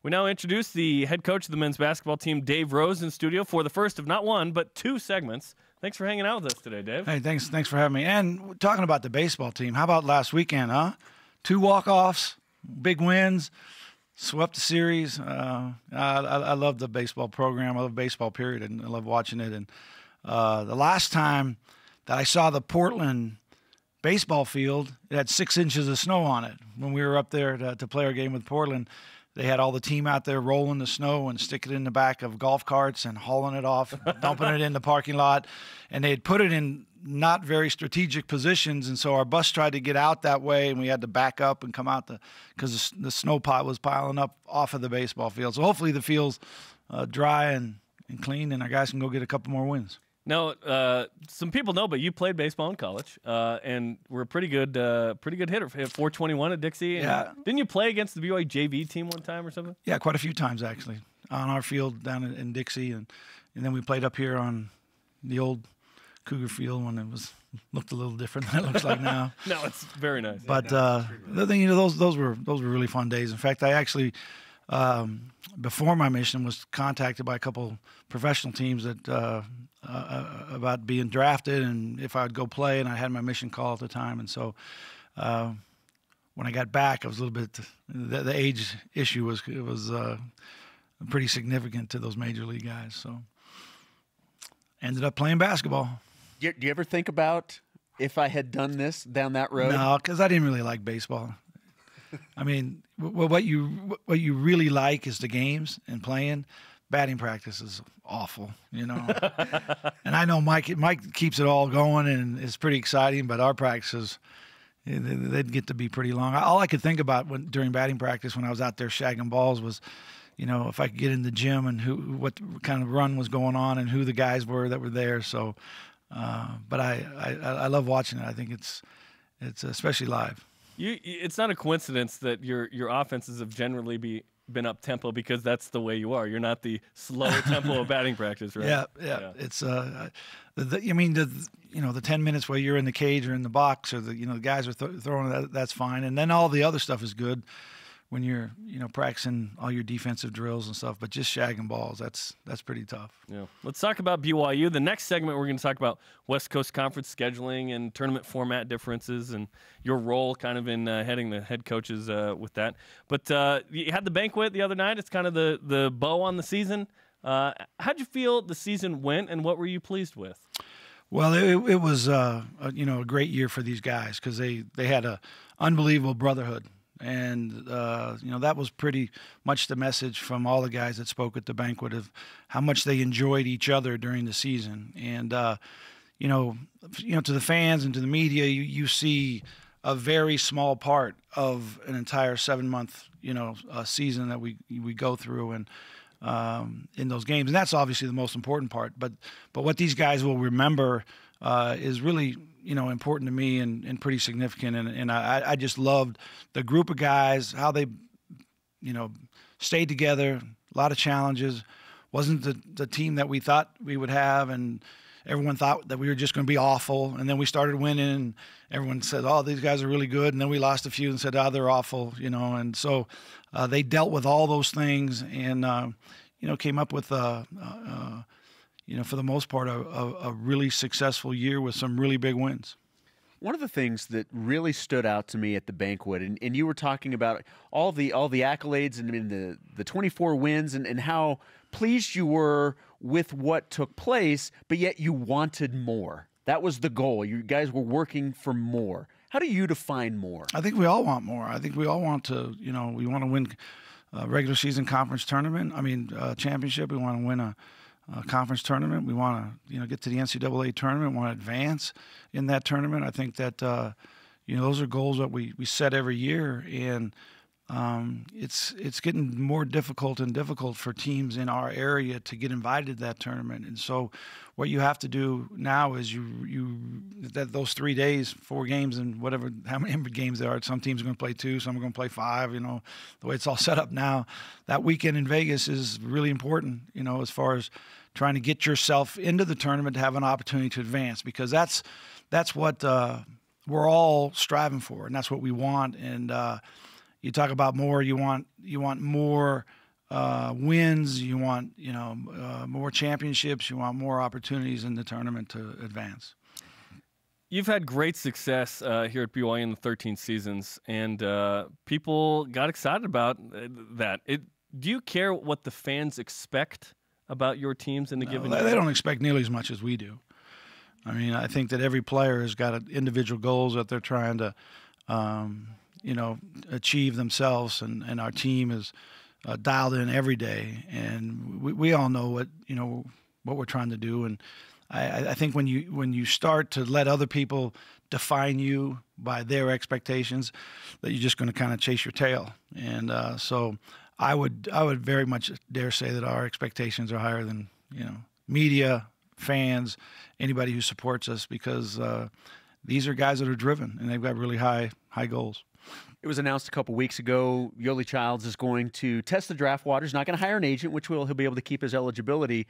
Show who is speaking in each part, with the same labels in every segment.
Speaker 1: We now introduce the head coach of the men's basketball team, Dave Rose, in studio for the first of not one, but two segments. Thanks for hanging out with us today, Dave.
Speaker 2: Hey, thanks for having me. And talking about the baseball team, how about last weekend, huh? 2 walk-offs, big wins, swept the series. I love the baseball program. I love baseball, period, and I love watching it. And the last time that I saw the Portland baseball field, it had 6 inches of snow on it. When we were up there to play our game with Portland, they had all the team out there rolling the snow and sticking it in the back of golf carts and hauling it off, dumping it in the parking lot. And they had put it in not very strategic positions, and so our bus tried to get out that way, and we had to back up and come out because the snow pot was piling up off of the baseball field. So hopefully the field's dry and clean, and our guys can go get a couple more wins.
Speaker 1: Now, some people know, but you played baseball in college, and were a pretty good hitter. Hit 421 at Dixie. And
Speaker 2: yeah.
Speaker 1: Didn't you play against the BYUJV team one time or something?
Speaker 2: Yeah, quite a few times actually, on our field down in Dixie, and then we played up here on the old Cougar Field when it looked a little different than it looks like now.
Speaker 1: No, it's very nice.
Speaker 2: But the thing, those were really fun days. In fact, I actually, before my mission, was contacted by a couple professional teams that about being drafted and if I would go play, and I had my mission call at the time. And so when I got back, I was a little bit the age issue was pretty significant to those major league guys. So ended up playing basketball.
Speaker 3: Do you ever think about if I had done this down that road?
Speaker 2: No, because I didn't really like baseball. I mean, what you really like is the games and playing. Batting practice is awful, And I know Mike keeps it all going, and it's pretty exciting. But our practices, they'd get to be pretty long. All I could think about during batting practice when I was out there shagging balls was, if I could get in the gym and what kind of run was going on and who the guys were that were there. So, but I love watching it. I think it's especially live.
Speaker 1: It's not a coincidence that your offenses have generally been up tempo because that's the way you are. You're not the slower tempo of batting practice, right?
Speaker 2: Yeah. It's the 10 minutes where you're in the cage or in the box, or the guys are throwing that's fine, and then all the other stuff is good when you're practicing all your defensive drills and stuff. But just shagging balls, that's pretty tough.
Speaker 1: Yeah. Let's talk about BYU. The next segment we're going to talk about West Coast Conference scheduling and tournament format differences and your role kind of in heading the head coaches with that. But you had the banquet the other night. It's kind of the bow on the season. How'd you feel the season went, and what were you pleased with?
Speaker 2: Well, it was a great year for these guys because they had a unbelievable brotherhood. And, that was pretty much the message from all the guys that spoke at the banquet of how much they enjoyed each other during the season. And, to the fans and to the media, you see a very small part of an entire 7-month, season that we go through and in those games. And that's obviously the most important part. But what these guys will remember is really important to me and pretty significant. And I just loved the group of guys, how they, stayed together, a lot of challenges. Wasn't the team that we thought we would have, and everyone thought that we were just going to be awful. And then we started winning, and everyone said, oh, these guys are really good. And then we lost a few and said, oh, they're awful, And so they dealt with all those things and, came up with for the most part, a really successful year with some really big wins.
Speaker 3: One of the things that really stood out to me at the banquet, and you were talking about all the accolades and the 24 wins and how pleased you were with what took place, but yet you wanted more. That was the goal. You guys were working for more. How do you define more?
Speaker 2: I think we all want more. I think we all want to, we want to win a regular season conference tournament. Championship. We want to win a conference tournament. We want to, get to the NCAA tournament. We want to advance in that tournament. I think that, those are goals that we set every year, and it's getting more difficult and difficult for teams in our area to get invited to that tournament. And so what you have to do now is those 3 days, 4 games, and how many games there are. Some teams are going to play 2, some are going to play 5, the way it's all set up now. That weekend in Vegas is really important, as far as trying to get yourself into the tournament to have an opportunity to advance, because that's what we're all striving for, and that's what we want. And you talk about more. You want more wins. You want more championships. You want more opportunities in the tournament to advance.
Speaker 1: You've had great success here at BYU in the 13 seasons, and people got excited about that. Do you care what the fans expect about your teams in the given year?
Speaker 2: They don't expect nearly as much as we do. I mean, I think that every player has got individual goals that they're trying to, achieve themselves, and our team is dialed in every day, and we all know what we're trying to do. And I think when you start to let other people define you by their expectations, that you're just going to kind of chase your tail. And so I would very much dare say that our expectations are higher than media, fans, anybody who supports us, because these are guys that are driven and they've got really high goals.
Speaker 3: It was announced a couple weeks ago, Yoli Childs is going to test the draft waters, not going to hire an agent, which he'll be able to keep his eligibility.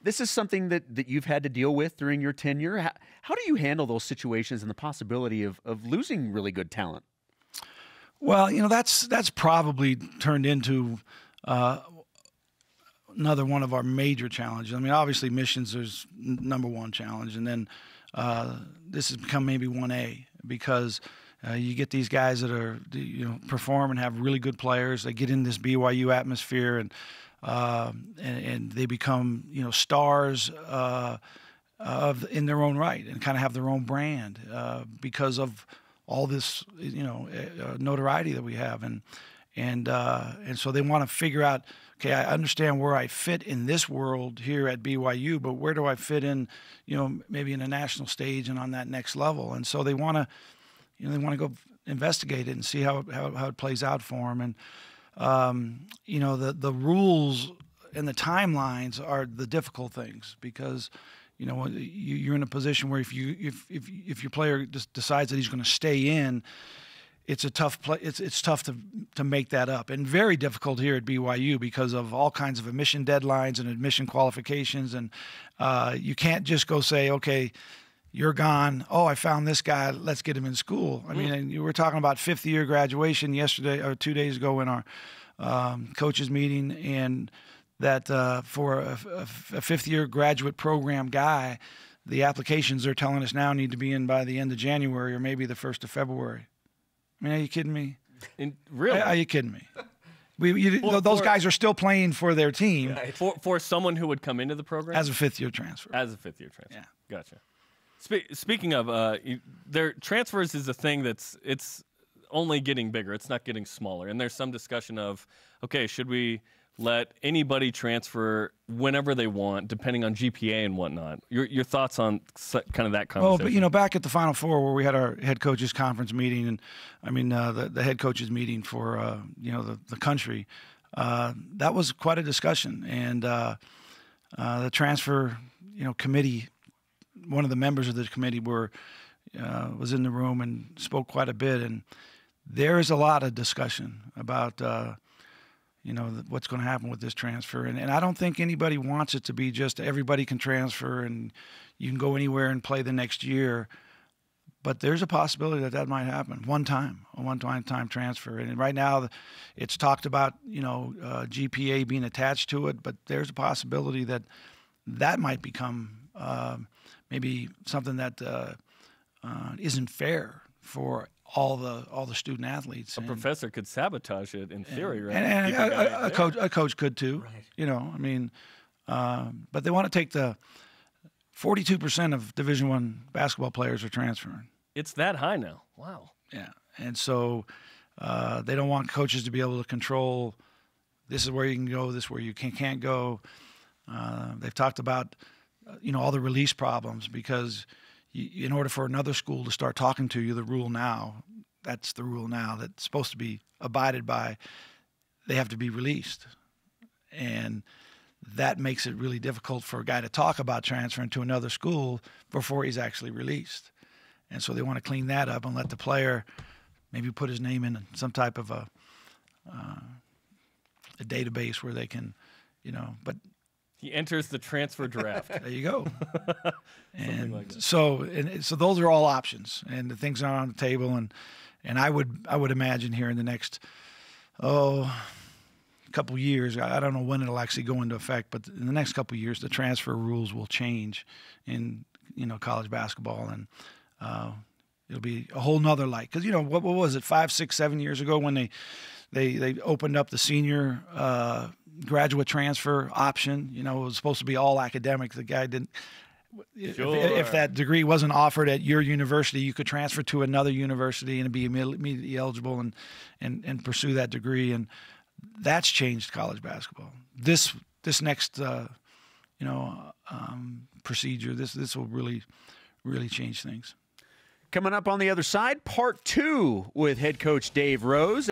Speaker 3: This is something that you've had to deal with during your tenure. How do you handle those situations and the possibility of losing really good talent?
Speaker 2: Well, that's probably turned into another one of our major challenges. I mean, obviously missions is number one challenge, and then this has become maybe 1A, because you get these guys that are perform and have really good players. They get in this BYU atmosphere, and they become stars in their own right, and kind of have their own brand because of all this notoriety that we have, and so they want to figure out, okay, I understand where I fit in this world here at BYU, but where do I fit in, maybe in a national stage and on that next level? And so they want to, go investigate it and see how it plays out for them. And the rules and the timelines are the difficult things, because you're in a position where if your player just decides that he's going to stay in, it's a tough it's tough to make that up, and very difficult here at BYU because of all kinds of admission deadlines and admission qualifications, and you can't just go say, okay, you're gone. Oh, I found this guy. Let's get him in school. I mean, and you were talking about fifth-year graduation yesterday or 2 days ago in our coaches meeting, and that for a fifth-year graduate program guy, the applications they're telling us now need to be in by the end of January or maybe the 1st of February. I mean, are you kidding me?
Speaker 1: Really?
Speaker 2: Are you kidding me? Those guys are still playing for their team.
Speaker 1: For someone who would come into the program?
Speaker 2: As a fifth-year transfer.
Speaker 1: As a fifth-year transfer.
Speaker 2: Yeah.
Speaker 1: Gotcha. Speaking of, their transfers is a thing it's only getting bigger. It's not getting smaller. And there's some discussion of, okay, should we let anybody transfer whenever they want, depending on GPA and whatnot? Your thoughts on kind of that conversation?
Speaker 2: Well, but back at the Final Four where we had our head coaches conference meeting, and I mean the head coaches meeting for the country, that was quite a discussion, and the transfer committee. One of the members of the committee was in the room and spoke quite a bit, and there is a lot of discussion about what's going to happen with this transfer, and I don't think anybody wants it to be just everybody can transfer and you can go anywhere and play the next year, but there's a possibility that might happen a one-time transfer, and right now it's talked about GPA being attached to it, but there's a possibility that might become maybe something that isn't fair for all the student athletes.
Speaker 1: A professor could sabotage it in theory, right?
Speaker 2: And a coach could too. Right. I mean, but they want to take the 42% of Division I basketball players are transferring.
Speaker 1: It's that high now. Wow.
Speaker 2: Yeah, and so they don't want coaches to be able to control. This is where you can go. This is where you can't go. They've talked about all the release problems, because in order for another school to start talking to you, that's the rule now that's supposed to be abided by, they have to be released. And that makes it really difficult for a guy to talk about transferring to another school before he's actually released. And so they want to clean that up and let the player maybe put his name in some type of a database where they can, but
Speaker 1: he enters the transfer draft.
Speaker 2: There you go. And
Speaker 1: like that.
Speaker 2: So those are all options, and the things are on the table, and I would imagine here in the next couple years, I don't know when it'll actually go into effect, but in the next couple years, the transfer rules will change in college basketball, and it'll be a whole nother light. Because what was it, 5, 6, 7 years ago when they opened up the senior graduate transfer option? It was supposed to be all academic. The guy didn't.
Speaker 1: Sure.
Speaker 2: If that degree wasn't offered at your university, you could transfer to another university and be immediately eligible and pursue that degree. And that's changed college basketball. This next procedure, this will really change things.
Speaker 3: Coming up on the other side, part 2 with head coach Dave Rose.